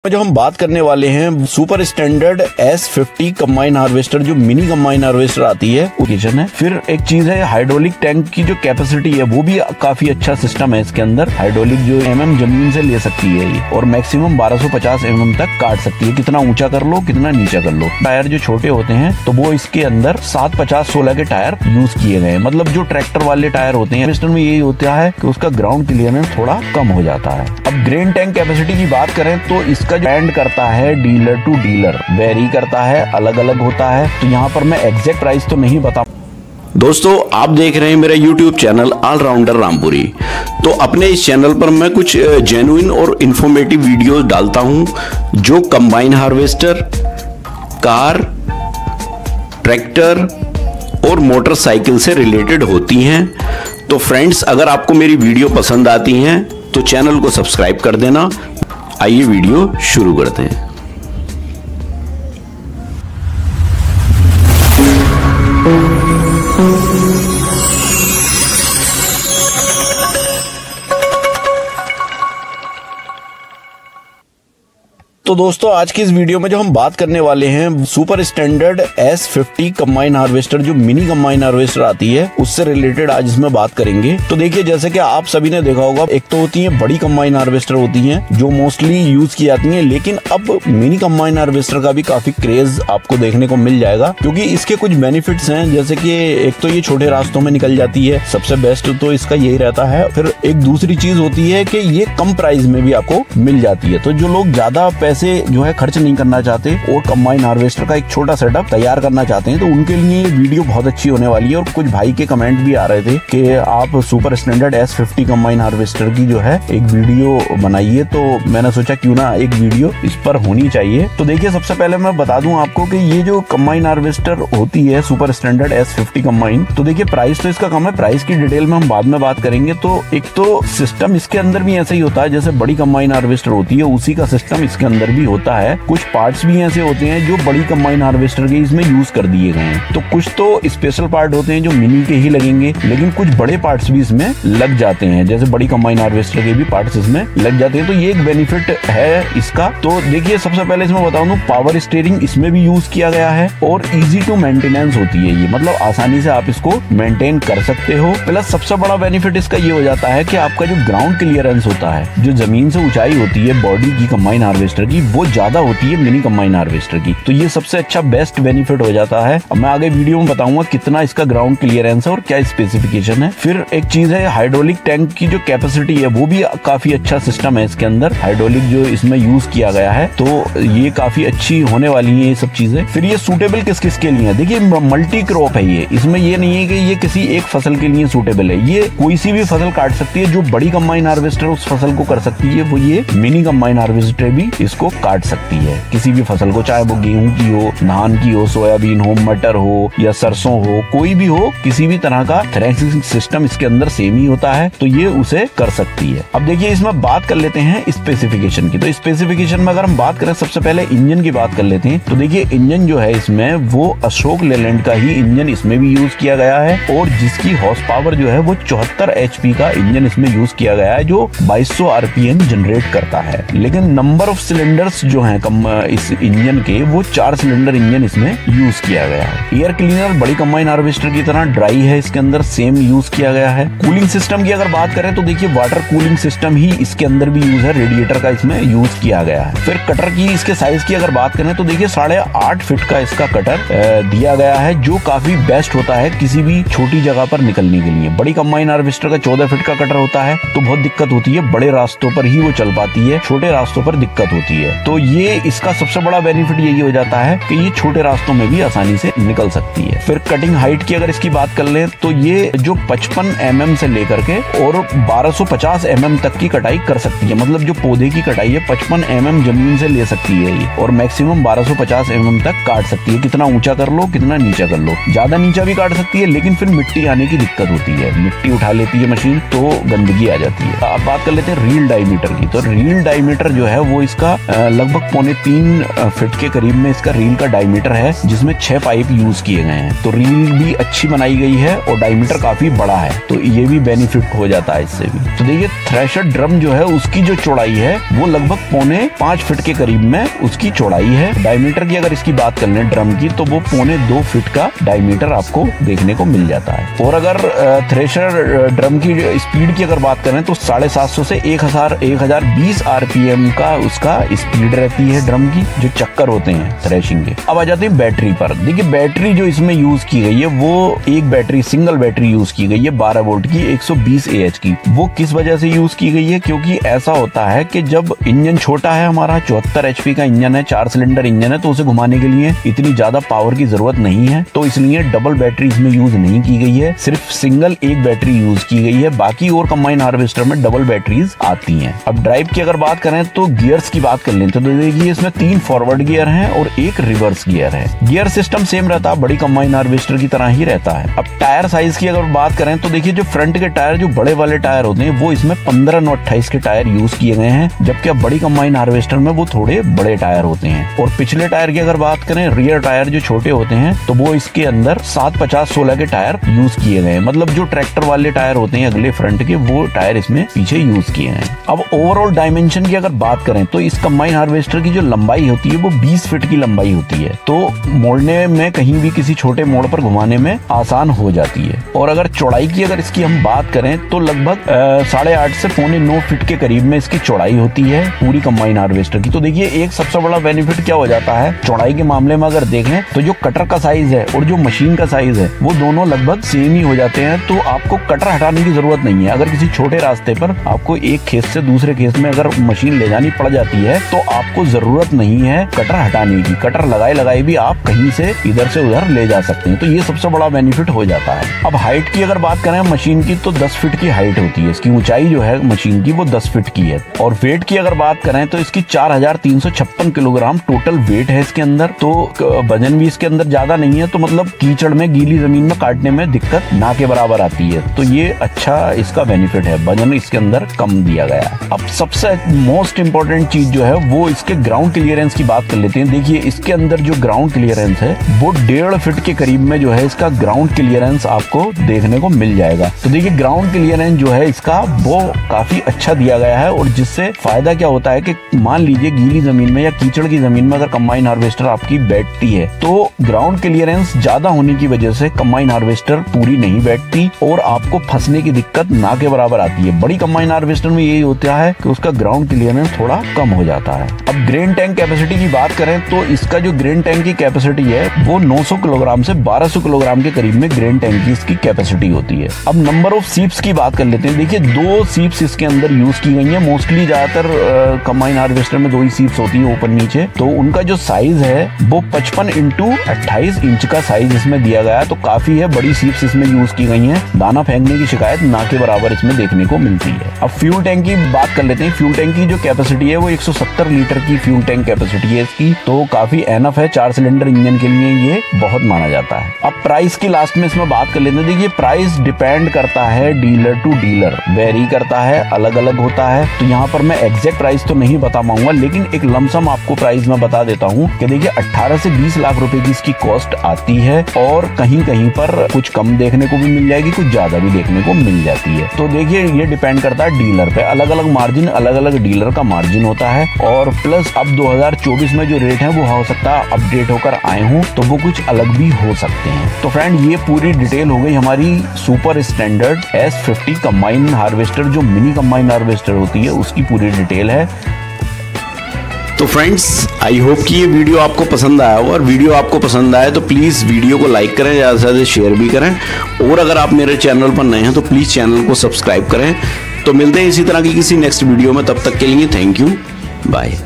जो हम बात करने वाले हैं super standard S50 combine harvester, जो मिनी कंबाइन हार्वेस्टर आती है ओकेजन है। फिर एक चीज है हाइड्रोलिक टैंक की जो कैपेसिटी है वो भी काफी अच्छा सिस्टम है इसके अंदर। हाइड्रोलिक जो जमीन से ले सकती है ये, और मैक्सिमम 1250 तक काट सकती है। कितना ऊंचा कर लो कितना नीचा कर लो। टायर जो छोटे होते हैं तो वो इसके अंदर 750-16 के टायर यूज किए गए। मतलब जो ट्रैक्टर वाले टायर होते हैं हार्वेस्टर में यही होता है कि उसका ग्राउंड क्लियरेंस थोड़ा कम हो जाता है। अब ग्रेन टैंक कैपेसिटी की बात करें तो इसका जो एंड करता है डीलर टू डीलर वेरी करता है, अलग अलग होता है। तो यहाँ पर मैं एग्जैक्ट प्राइस तो नहीं बता। दोस्तों आप देख रहे हैं मेरा YouTube चैनल ऑलराउंडर रामपुरी। तो अपने इस चैनल पर मैं कुछ जेन्युइन और इंफॉर्मेटिव वीडियोस डालता हूं जो कंबाइन हार्वेस्टर, कार, ट्रैक्टर और मोटरसाइकिल से रिलेटेड होती हैं। तो फ्रेंड्स, अगर आपको मेरी वीडियो पसंद आती हैं तो चैनल को सब्सक्राइब कर देना। आइए वीडियो शुरू करते हैं। तो दोस्तों आज की इस वीडियो में जो हम बात करने वाले हैं super standard S50 combine harvester, जो मिनी कंबाइन हार्वेस्टर आती है उससे रिलेटेड आज इसमें बात करेंगे। तो देखिए, जैसे कि आप सभी ने देखा होगा, एक तो होती है बड़ी कंबाइन हार्वेस्टर होती हैं जो मोस्टली यूज की जाती हैं, लेकिन अब मिनी कंबाइन हार्वेस्टर का भी काफी क्रेज आपको देखने को मिल जाएगा, क्योंकि इसके कुछ बेनिफिट्स हैं। जैसे कि एक तो ये छोटे रास्तों में निकल जाती है, सबसे बेस्ट तो इसका यही रहता है। फिर एक दूसरी चीज होती है कि ये कम प्राइस में भी आपको मिल जाती है। तो जो लोग ज्यादा पैसे जो है खर्च नहीं करना चाहते और कंबाइन हार्वेस्टर का एक छोटा सेटअप तैयार करना चाहते हैं, तो उनके लिए ये वीडियो बहुत अच्छी होने वाली है। और कुछ भाई के कमेंट भी आ रहे थे कि आप super standard S50 combine harvester की जो है एक वीडियो बनाइए। तो मैंने सोचा क्यों ना एक वीडियो इस पर होनी चाहिए। तो देखिए, सबसे पहले मैं बता दूं आपको कि ये जो कंबाइन हार्वेस्टर होती है सुपर स्टैंडर्ड S50 कंबाइन, तो देखिए प्राइस तो इसका कम है। प्राइस की डिटेल में हम बाद में बात करेंगे। तो एक तो सिस्टम इसके अंदर भी ऐसा ही होता है जैसे बड़ी कंबाइन हार्वेस्टर होती है, उसी का सिस्टम इसके अंदर भी होता है। कुछ पार्ट्स भी ऐसे होते हैं जो बड़ी कंबाइन हार्वेस्टर के इसमें यूज कर दिए गए हैं। तो कुछ तो स्पेशल पार्ट होते हैं जो मिनी के ही लगेंगे, लेकिन कुछ बड़े पार्ट्स भी इसमें लग जाते हैं, जैसे बड़ी कंबाइन हार्वेस्टर के भी पार्ट्स इसमें लग जाते हैं। तो ये एक बेनिफिट है इसका। तो देखिए, सबसे पहले इसमें बताऊं तो पावर स्टीयरिंग इसमें भी यूज किया गया है और इजी टू मेंटेनेंस होती है ये, मतलब आसानी से आप इसको मेंटेन कर सकते हो। प्लस सबसे बड़ा बेनिफिट इसका ये हो जाता है कि आपका जो ग्राउंड क्लियरेंस होता है, जो जमीन से ऊंचाई होती है बॉडी की कंबाइन हार्वेस्टर की, वो ज्यादा होती है मिनी कंबाइन हार्वेस्टर की। तो ये सबसे अच्छा बेस्ट बेनिफिट हो जाता है। अब मैं आगे वीडियो में बताऊंगा कितना इसका ग्राउंड क्लियरेंस है और क्या स्पेसिफिकेशन है। फिर एक चीज है हाइड्रोलिक टैंक की जो कैपेसिटी है वो भी काफी अच्छा सिस्टम है इसके अंदर। हाइड्रोलिक जो इसमें यूज किया गया है, तो ये काफी अच्छी होने वाली है ये सब चीजें। फिर ये सूटेबल किस किस के लिए है, देखिए मल्टी क्रॉप है ये। इसमें ये नहीं है कि ये किसी एक फसल के लिए सूटेबल है, ये कोई सी भी फसल काट सकती है। जो बड़ी कंबाइन हार्वेस्टर उस फसल को कर सकती है, वो ये मिनी कंबाइन हार्वेस्टर भी इसको काट सकती है, किसी भी फसल को, चाहे वो गेहूं की हो, धान की हो, सोयाबीन हो, मटर हो या सरसों हो, कोई भी हो, किसी भी तरह का थ्रेसिंग सिस्टम इसके अंदर सेम ही होता है, तो ये उसे कर सकती है। अब देखिए, इसमें बात कर लेते हैं स्पेसिफिकेशन की। तो स्पेसिफिकेशन में अगर हम बात करें, सबसे पहले इंजन की बात कर लेते हैं। तो देखिए, इंजन जो है इसमें वो अशोक लेलैंड का ही इंजन इसमें भी यूज किया गया है, और जिसकी हॉर्स पावर जो है वो 74 HP का इंजन इसमें यूज किया गया है, जो 2200 RPM जनरेट करता है। लेकिन नंबर ऑफ सिलेंडर्स जो है इस इंजन के, वो 4 सिलेंडर इंजन इसमें यूज किया गया है। एयर क्लीनर बड़ी कंबाइन हार्वेस्टर की तरह ड्राई है, इसके अंदर सेम यूज किया गया है। कूलिंग सिस्टम की अगर बात करें तो देखिए वाटर कूलिंग सिस्टम ही इसके अंदर भी यूज है, रेडिएटर का इसमें यूज किया गया है। फिर कटर की, इसके साइज की अगर बात करें तो देखिए 8.5 फीट का इसका कटर दिया गया है, जो काफी बेस्ट होता है किसी भी छोटी जगह पर निकलने के लिए। बड़ी कंबाइन हार्वेस्टर का 14 फीट का कटर होता है, तो बहुत दिक्कत होती है, बड़े रास्तों पर ही वो चल पाती है, छोटे रास्तों पर दिक्कत होती है। तो ये इसका सबसे बड़ा बेनिफिट यही हो जाता है कि ये छोटे रास्तों में भी आसानी से निकल सकती है। फिर कटिंग हाइट की अगर इसकी बात कर लें तो ये जो 55 mm से लेकर के और 1250 mm तक की कटाई कर सकती है। मतलब जो पौधे की कटाई है 55 mm जमीन से ले सकती है ये, और मैक्सिमम 1250 mm तक काट सकती है। कितना ऊंचा कर लो कितना नीचा कर लो, ज्यादा नीचा भी काट सकती है, लेकिन फिर मिट्टी आने की दिक्कत होती है, मिट्टी उठा लेती है मशीन तो गंदगी आ जाती है। अब बात कर लेते हैं रील डायमीटर की। तो रील डायमीटर जो है वो इसका लगभग 3.25 फीट के करीब में इसका रील का डायमीटर है, जिसमें 6 पाइप यूज किए गए हैं। तो रील भी अच्छी बनाई गई है और डायमीटर काफी बड़ा है, तो ये भी बेनिफिट हो जाता है इससे भी। तो देखिए थ्रेशर ड्रम जो है उसकी जो चौड़ाई है वो लगभग 4.5 फीट के करीब में उसकी चौड़ाई है। डायमीटर की अगर इसकी बात कर लें ड्रम की, तो वो 1.25 फीट का डायमीटर आपको देखने को मिल जाता है। और अगर थ्रेशर ड्रम की स्पीड की अगर बात करें तो 750 से 1020 आरपीएम का उसका स्पीड रहती है ड्रम की, जो चक्कर होते हैं थ्रेशिंग के। अब आ जाते हैं बैटरी पर। देखिए बैटरी जो इसमें यूज की गई है वो एक बैटरी, सिंगल बैटरी यूज की गई है 12 वोल्ट की 120 AH की। वो किस वजह से यूज की गई है, क्योंकि ऐसा होता है कि जब इंजन छोटा है, हमारा 74 HP का इंजन है, 4 सिलेंडर इंजन है, तो उसे घुमाने के लिए इतनी ज्यादा पावर की जरूरत नहीं है, तो इसलिए डबल बैटरी इसमें यूज नहीं की गई है, सिर्फ सिंगल एक बैटरी यूज की गई है। बाकी और कंबाइन हार्वेस्टर में डबल बैटरीज आती हैं। अब ड्राइव की अगर बात करें तो गियर्स की बात कर लें तो देखिए इसमें 3 फॉरवर्ड गियर हैं और 1 रिवर्स गियर है। गियर सिस्टम सेम रहता है, बड़ी कंबाइन हार्वेस्टर की तरह ही रहता है। अब टायर साइज की अगर बात करें तो देखिए जो फ्रंट के टायर, जो बड़े वाले टायर होते हैं, वो इसमें 15/28 के टायर यूज किए गए हैं, जबकि अब बड़ी कंबाइन हार्वेस्टर में वो थोड़े बड़े टायर होते हैं। और पिछले टायर की अगर बात करें, रियर टायर जो छोटे होते हैं, तो वो इसके अंदर 750/16 के टायर यूज किए गए हैं। मतलब जो ट्रैक्टर वाले टायर होते हैं अगले फ्रंट के, वो टायर इसमें पीछे यूज किए हैं। अब ओवरऑल डायमेंशन की अगर बात करें तो इस कंबाइन हार्वेस्टर की जो लंबाई होती है वो 20 फीट की लंबाई होती है, तो मोड़ने में कहीं भी किसी छोटे मोड़ पर घुमाने में आसान हो जाती है। और अगर चौड़ाई की अगर इसकी हम बात करें तो लगभग 8.5 से 9.25 फीट के करीब में इसकी चौड़ाई होती है पूरी कंबाइन हार्वेस्टर की। तो देखिए एक सबसे बड़ा बेनिफिट क्या हो जाता है चौड़ाई के मामले में, अगर देखें तो जो कटर का साइज है और जो मशीन का साइज है वो दोनों लगभग सेम ही हो जाते हैं, तो आपको कटर हटाने की जरूरत नहीं है। अगर किसी छोटे रास्ते पर आपको एक खेत से दूसरे खेत में अगर मशीन ले जानी पड़ जाती है तो आपको जरूरत नहीं है कटर हटाने की। कटर लगाए भी आप कहीं से इधर से उधर ले जा सकते हैं, तो ये सबसे बड़ा बेनिफिट हो जाता है। अब हाइट की अगर बात करें मशीन की तो 10 फीट की हाइट होती है, इसकी ऊंचाई जो है मशीन की वो 10 फीट की है। और वेट की अगर बात करें तो इसकी 4356 किलोग्राम टोटल वेट है इसके अंदर, तो वजन भी इसके अंदर ज्यादा नहीं है, तो मतलब कीचड़ में, गीली जमीन में काटने में दिक्कत ना के बराबर आती है, तो ये अच्छा इसका बेनिफिट है। वजन इसके अंदर कम दिया गया। अब सबसे मोस्ट इंपॉर्टेंट चीज जो है वो इसके ग्राउंड क्लियरेंस की बात कर लेते हैं। देखिए इसके अंदर जो ग्राउंड क्लियरेंस है वो 1.5 फीट के करीब में जो है इसका ग्राउंड क्लियरेंस आपको देखने को मिल जाएगा। तो देखिए ग्राउंड क्लियरेंस जो है इसका वो काफी अच्छा दिया गया है, और जिससे फायदा क्या होता है कि मान लीजिए गीली जमीन में या कीचड़ की जमीन में अगर कंबाइन हार्वेस्टर आपकी बैठती है तो ग्राउंड क्लियरेंस ज्यादा होने की वजह से कंबाइन हार्वेस्टर पूरी नहीं बैठती और आपको फंसने की दिक्कत ना के बराबर आती है। बड़ी कंबाइन हार्वेस्टर में यही होता है कि उसका ग्राउंड क्लियरेंस थोड़ा कम हो जाता है। अब ग्रेन टैंक कैपेसिटी की बात करें तो इसका जो ग्रेन टैंक की कैपेसिटी है वो 900 किलोग्राम से 1200 किलोग्राम के करीब में ग्रेन टैंक की इसकी कैपेसिटी होती है। अब नंबर ऑफ सीप्स की बात कर लेते हैं। देखिए 2 सीप्स इसके अंदर यूज की गई है। मोस्टली ज्यादातर कंबाइन हार्वेस्टर में 2 ही सीप्स होती है ऊपर नीचे, तो उनका जो साइज है वो 55x28 इंच का साइज इसमें दिया गया है, तो काफी है, बड़ी सीप्स इसमें यूज की गई है। दाना फेंकने की शिकायत ना के बराबर इसमें देखने को मिलती है। अब फ्यूल टैंक की बात कर लेते हैं। फ्यूल टैंक की जो कैपेसिटी है वो 170 लीटर की फ्यूल टैंक कैपेसिटी है इसकी, तो काफी एनफ है। 4 सिलेंडर इंजन के लिए ये बहुत माना जाता है। अब प्राइस की लास्ट में इसमें बात कर लेते हैं। देखिए प्राइस डिपेंड करता है डीलर टू डीलर, वेरी करता है, अलग अलग होता है, तो यहाँ पर मैं एग्जैक्ट प्राइस तो नहीं बता पाऊंगा, लेकिन एक लमसम आपको प्राइस में बता देता हूँ कि देखिए 18 से 20 लाख रुपए की इसकी कॉस्ट आती है, और कहीं कहीं पर कुछ कम देखने को भी मिल जाएगी, कुछ ज्यादा भी देखने को मिल जाती है। तो देखिए ये डिपेंड करता है डीलर पे, अलग अलग मार्जिन, अलग अलग डीलर का मार्जिन होता है। और प्लस अब 2024 में जो रेट है वो हो सकता है अपडेट होकर आए हों, तो वो कुछ अलग भी हो सकते हैं। तो फ्रेंड ये पूरी डिटेल हो गई हमारी super standard S50 combine harvester, जो मिनी कंबाइन हार्वेस्टर होती है, उसकी पूरी डिटेल है। तो फ्रेंड्स आई होप कि ये वीडियो आपको पसंद आया हो, और वीडियो आपको पसंद आए तो प्लीज़ वीडियो को लाइक करें, ज़्यादा से ज़्यादा शेयर भी करें, और अगर आप मेरे चैनल पर नए हैं तो प्लीज़ चैनल को सब्सक्राइब करें। तो मिलते हैं इसी तरह की किसी नेक्स्ट वीडियो में, तब तक के लिए थैंक यू, बाय।